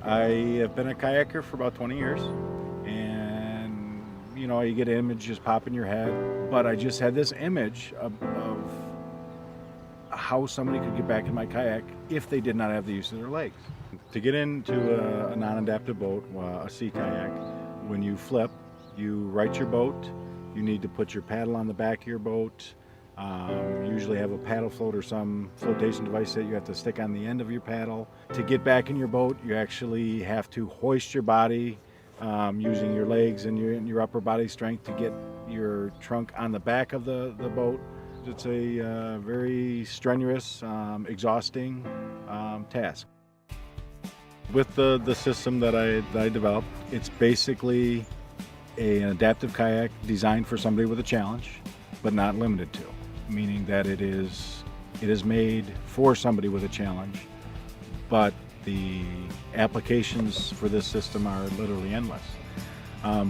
I have been a kayaker for about 20 years, and you get images pop in your head, but I just had this image of how somebody could get back in my kayak if they did not have the use of their legs. To get into a non-adaptive boat, a sea kayak, when you flip, you right your boat, you need to put your paddle on the back of your boat. You usually have a paddle float or some flotation device that you have to stick on the end of your paddle. To get back in your boat, you actually have to hoist your body using your legs and your upper body strength to get your trunk on the back of the boat. It's a very strenuous, exhausting task. With the system that I developed, it's basically an adaptive kayak designed for somebody with a challenge, but not limited to. Meaning that it is made for somebody with a challenge, but the applications for this system are literally endless.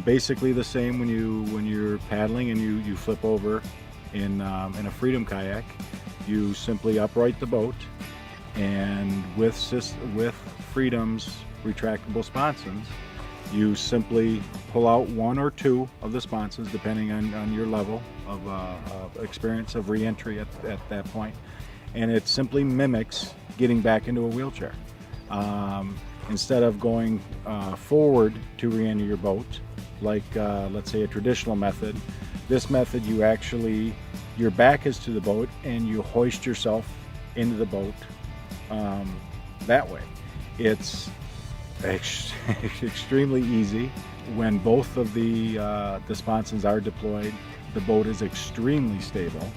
Basically the same when you're paddling and you flip over in a Freedom kayak. You simply upright the boat, and with Freedom's retractable sponsons, you simply pull out one or two of the sponsons depending on your level of experience of re-entry at that point, and it simply mimics getting back into a wheelchair. Instead of going forward to re-enter your boat, like let's say a traditional method, this method your back is to the boat and you hoist yourself into the boat that way. It's extremely easy. When both of the sponsons are deployed, the boat is extremely stable.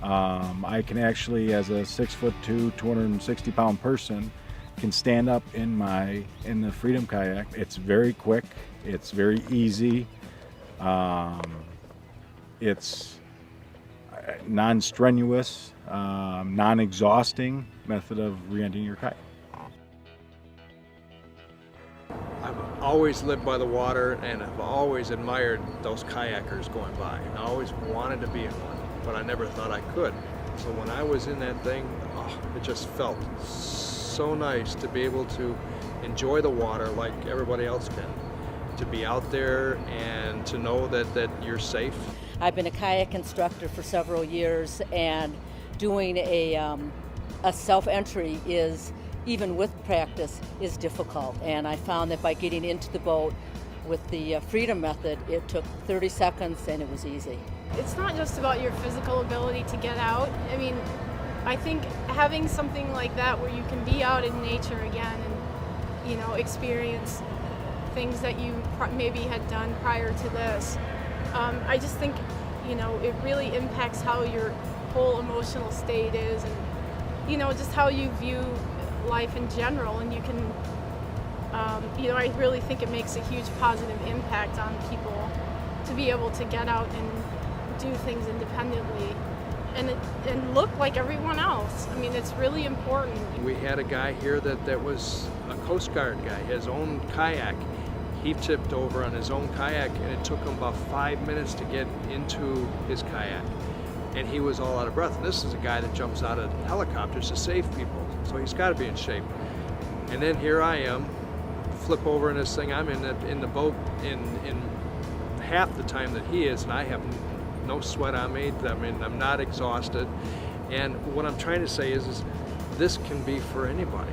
I can actually, as a 6'2", 260-pound person, can stand up in the Freedom kayak. It's very quick. It's very easy. It's non-strenuous, non-exhausting method of re-entering your kayak. I've always lived by the water, and I've always admired those kayakers going by. I always wanted to be in one, but I never thought I could. So when I was in that thing, it just felt so nice to be able to enjoy the water like everybody else can. To be out there and to know that you're safe. I've been a kayak instructor for several years, and doing a self-entry is, even with practice, is difficult. And I found that by getting into the boat with the Freedom method, it took 30 seconds and it was easy. It's not just about your physical ability to get out. I mean, I think having something like that where you can be out in nature again and, experience things that you maybe had done prior to this, I just think, it really impacts how your whole emotional state is and, just how you view life in general, and you can, I really think it makes a huge positive impact on people to be able to get out and do things independently and look like everyone else. I mean, it's really important. We had a guy here that was a Coast Guard guy, his own kayak. He tipped over on his own kayak, and it took him about 5 minutes to get into his kayak. And he was all out of breath. And this is a guy that jumps out of helicopters to save people, so he's got to be in shape. And then here I am, flip over in this thing. I'm in the boat in half the time that he is, and I have no sweat on me. I mean, I'm not exhausted. And what I'm trying to say is this can be for anybody.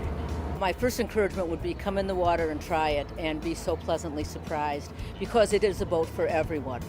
My first encouragement would be come in the water and try it and be so pleasantly surprised, because it is a boat for everyone.